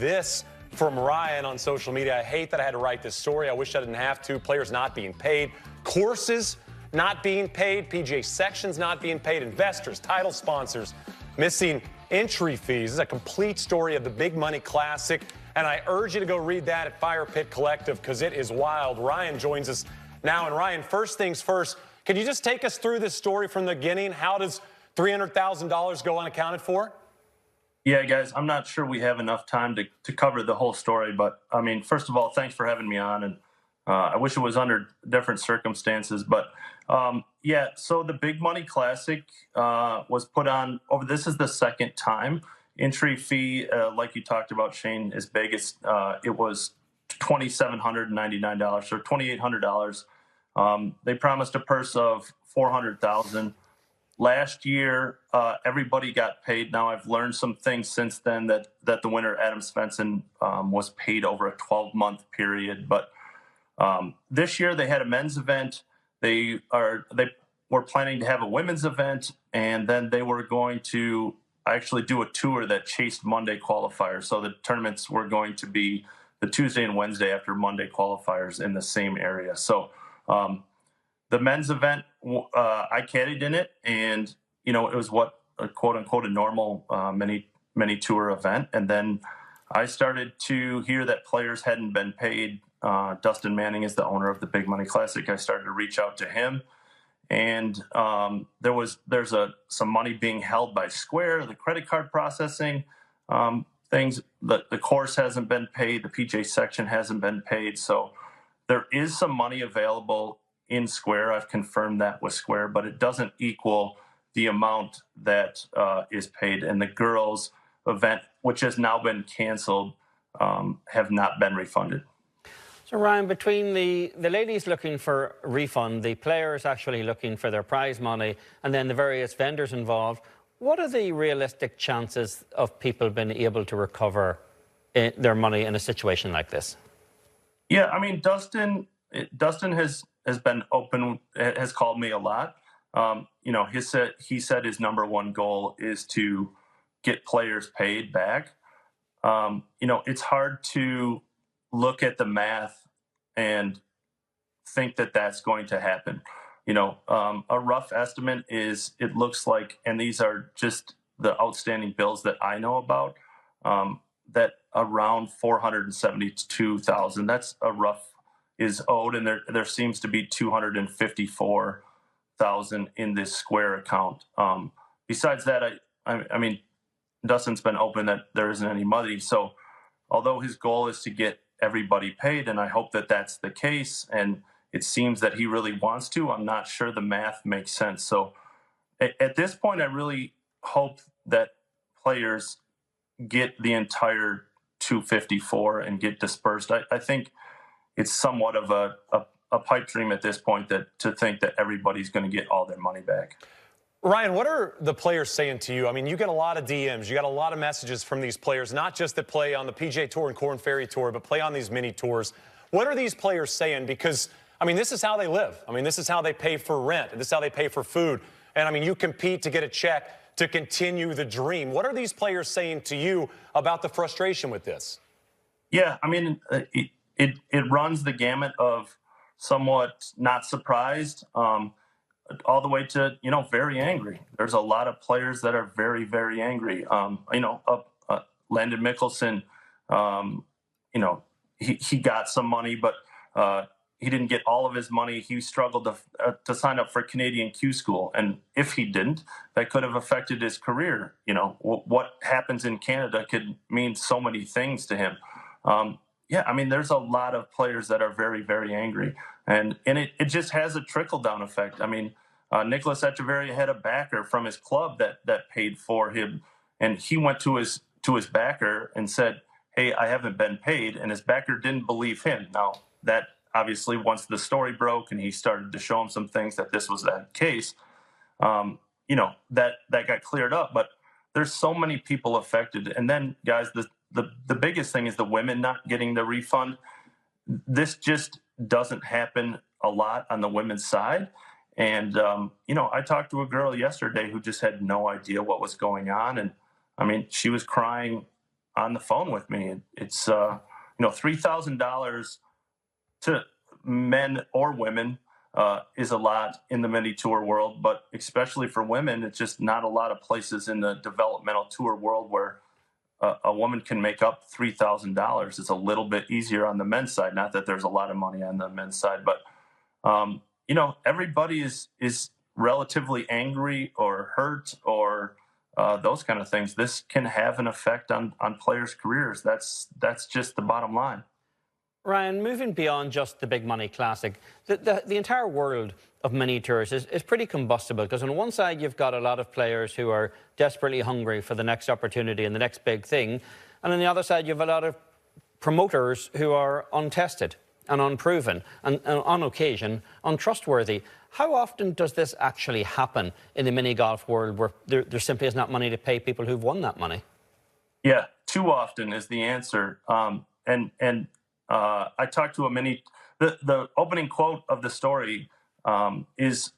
this from Ryan on social media. I hate that I had to write this story. I wish I didn't have to. Players not being paid. Courses not being paid. PGA sections not being paid. Investors, title sponsors missing entry fees. This is a complete story of the Big Money Classic. And I urge you to go read that at Fire Pit Collective because it is wild. Ryan joins us now. And Ryan, first things first, can you just take us through this story from the beginning? How does $300,000 go unaccounted for? Yeah, guys, I'm not sure we have enough time to cover the whole story. But, I mean, first of all, thanks for having me on. And I wish it was under different circumstances. But, yeah, so the Big Money Classic was put on over. This is the second time. Entry fee, like you talked about, Shane, is big. It was $2,799 or $2,800. They promised a purse of $400,000. Last year, everybody got paid. Now, I've learned some things since then that the winner, Adam Svensson, was paid over a 12-month period. But this year, they had a men's event. They were planning to have a women's event, and then they were going to actually do a tour that chased Monday qualifiers. So the tournaments were going to be the Tuesday and Wednesday after Monday qualifiers in the same area. So the men's event, I caddied in it, and it was what a quote unquote a normal mini tour event. And then I started to hear that players hadn't been paid. Dustin Manning is the owner of the Big Money Classic. I started to reach out to him. And there's some money being held by Square, the credit card processing things. The course hasn't been paid. The PJ section hasn't been paid. So there is some money available in Square. I've confirmed that with Square, but it doesn't equal the amount that is paid. And the girls' event, which has now been canceled, have not been refunded. So, Ryan, between the ladies looking for a refund, the players actually looking for their prize money, and then the various vendors involved, what are the realistic chances of people being able to recover their money in a situation like this? Yeah, I mean, Dustin has been open, has called me a lot. He said his number one goal is to get players paid back. It's hard to look at the math and think that that's going to happen. A rough estimate is it looks like, and these are just the outstanding bills that I know about, that around $472,000. That's a rough is owed, and there seems to be $254,000 in this Square account. Besides that, I mean, Dustin's been open that there isn't any money. So although his goal is to get everybody paid, and I hope that that's the case, and it seems that he really wants to, I'm not sure the math makes sense. So at this point, I really hope that players get the entire $254 and get dispersed. I think it's somewhat of a pipe dream at this point to think that everybody's going to get all their money back. Ryan, what are the players saying to you? I mean, you get a lot of DMs. You got a lot of messages from these players, not just that play on the PGA Tour and Korn Ferry Tour, but play on these mini tours. What are these players saying? Because, I mean, this is how they live. I mean, this is how they pay for rent. This is how they pay for food. And, I mean, you compete to get a check to continue the dream. What are these players saying to you about the frustration with this? Yeah, I mean, it runs the gamut of somewhat not surprised, all the way to, very angry. There's a lot of players that are very, very angry. Landon Mickelson, he got some money, but he didn't get all of his money. He struggled to sign up for Canadian Q School. And if he didn't, that could have affected his career. What happens in Canada could mean so many things to him. Yeah, I mean, there's a lot of players that are very, very angry. And it just has a trickle-down effect. I mean, Nicholas Echeverria had a backer from his club that paid for him. And he went to his backer and said, hey, I haven't been paid. And his backer didn't believe him. Now, that obviously, once the story broke and he started to show him some things that this was that case, that got cleared up. But there's so many people affected. And then, guys, the biggest thing is the women not getting the refund. This just doesn't happen a lot on the women's side. And, I talked to a girl yesterday who just had no idea what was going on. And, I mean, she was crying on the phone with me. It's $3,000 to men or women is a lot in the mini tour world, but especially for women, it's just not a lot of places in the developmental tour world where a woman can make up $3,000. It's a little bit easier on the men's side. Not that there's a lot of money on the men's side, but everybody is relatively angry or hurt or those kind of things. This can have an effect on players' careers. That's just the bottom line. Ryan, moving beyond just the big money classic, the entire world of mini tours is pretty combustible, because on one side you've got a lot of players who are desperately hungry for the next opportunity and the next big thing, and on the other side you've a lot of promoters who are untested and unproven and on occasion untrustworthy. How often does this actually happen in the mini golf world, where there simply is not money to pay people who've won that money? Yeah, too often is the answer. I talked to the opening quote of the story is,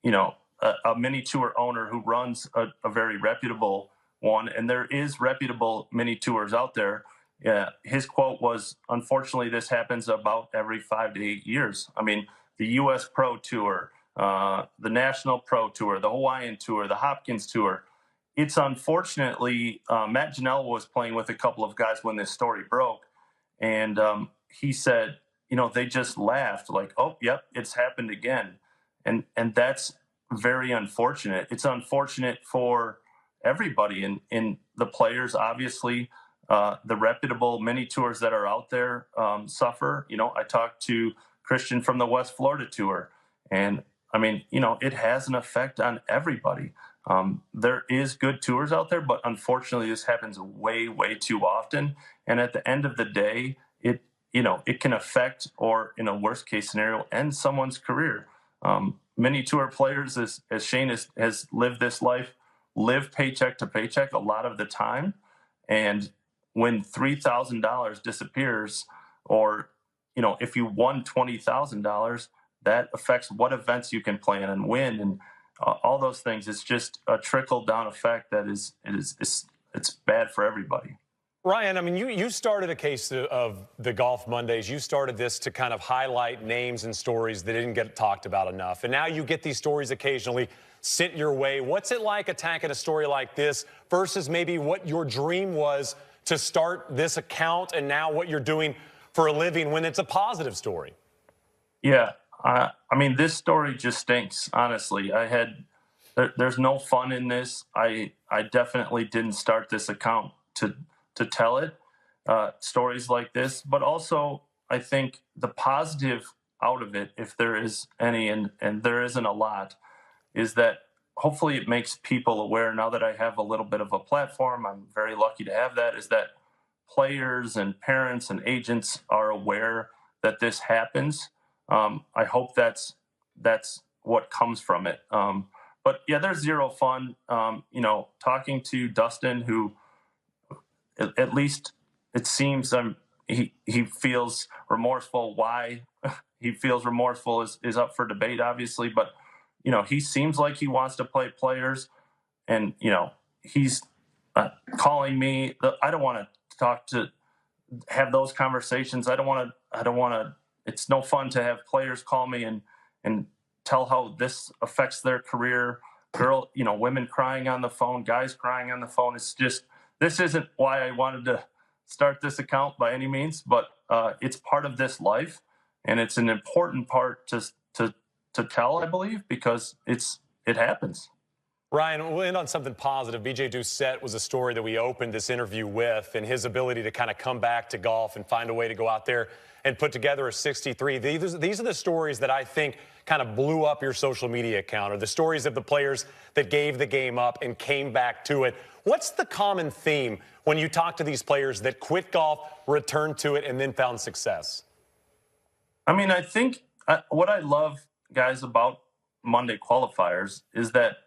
a mini tour owner who runs a very reputable one, and there is reputable mini tours out there. His quote was, "Unfortunately, this happens about every 5 to 8 years." I mean, the U.S. Pro Tour, the National Pro Tour, the Hawaiian Tour, the Hopkins Tour. It's unfortunately, Matt Janelle was playing with a couple of guys when this story broke, and he said, they just laughed like, "Oh, yep, it's happened again." And that's very unfortunate. It's unfortunate for everybody, and the players, obviously. The reputable mini tours that are out there suffer. I talked to Christian from the West Florida Tour, and I mean, it has an effect on everybody. There is good tours out there, but unfortunately, this happens way, way too often. And at the end of the day, it can affect, or in a worst case scenario, end someone's career. Mini tour players, as Shane has lived this life, live paycheck to paycheck a lot of the time, and when $3,000 disappears, or if you won $20,000, that affects what events you can plan and win, and all those things. It's just a trickle down effect that it's bad for everybody. Ryan, I mean, you started a case of the Golf Mondays. You started this to kind of highlight names and stories that didn't get talked about enough, and now you get these stories occasionally sent your way. What's it like attacking a story like this versus maybe what your dream was to start this account, and now what you're doing for a living when it's a positive story? Yeah, I mean, this story just stinks, honestly. There's no fun in this. I definitely didn't start this account to tell it, stories like this, but also I think the positive out of it, if there is any, and there isn't a lot, is that hopefully it makes people aware. Now that I have a little bit of a platform, I'm very lucky to have that, is that players and parents and agents are aware that this happens. I hope that's what comes from it. But yeah, there's zero fun. Talking to Dustin, who at least it seems he feels remorseful. Why he feels remorseful is up for debate, obviously, but he seems like he wants to play players, and he's calling me. I don't want to have those conversations. I don't want to. It's no fun to have players call me and tell how this affects their career. Women crying on the phone, guys crying on the phone. It's just, this isn't why I wanted to start this account by any means, but it's part of this life, and it's an important part to tell, I believe, because it happens. Ryan, we'll end on something positive. BJ Doucette was a story that we opened this interview with, and his ability to kind of come back to golf and find a way to go out there and put together a 63. These are the stories that I think kind of blew up your social media account, or the stories of the players that gave the game up and came back to it. What's the common theme when you talk to these players that quit golf, returned to it, and then found success? I mean, I think what I love, guys, about Monday qualifiers is that,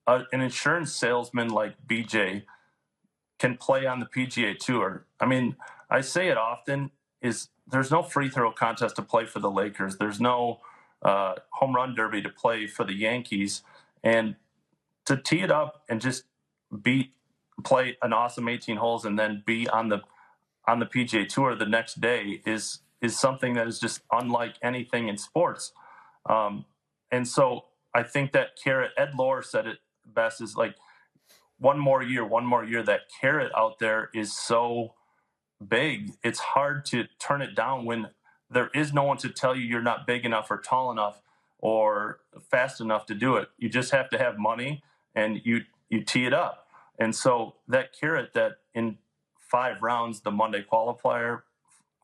an insurance salesman like BJ can play on the PGA Tour. I mean, I say it often, there's no free throw contest to play for the Lakers. There's no home run derby to play for the Yankees. And to tee it up and just beat play an awesome 18 holes and then be on the PGA Tour the next day is something that is just unlike anything in sports. And so I think that carrot, Ed Lohr said it best, is like one more year, that carrot out there is so big. It's hard to turn it down when there is no one to tell you you're not big enough or tall enough or fast enough to do it. You just have to have money and you tee it up. And so that carrot that in 5 rounds, the Monday qualifier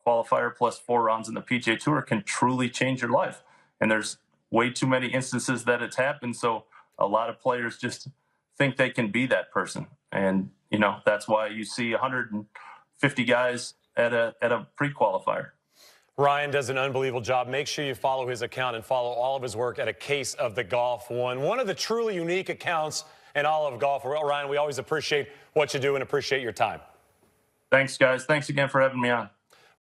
plus 4 rounds in the PGA Tour can truly change your life. And there's way too many instances that it's happened. So a lot of players just think they can be that person. And, you know, that's why you see 150 guys at a pre-qualifier. Ryan does an unbelievable job. Make sure you follow his account and follow all of his work at A Case of the Golf one of the truly unique accounts in all of golf. Well, Ryan, we always appreciate what you do and appreciate your time. Thanks, guys. Thanks again for having me on.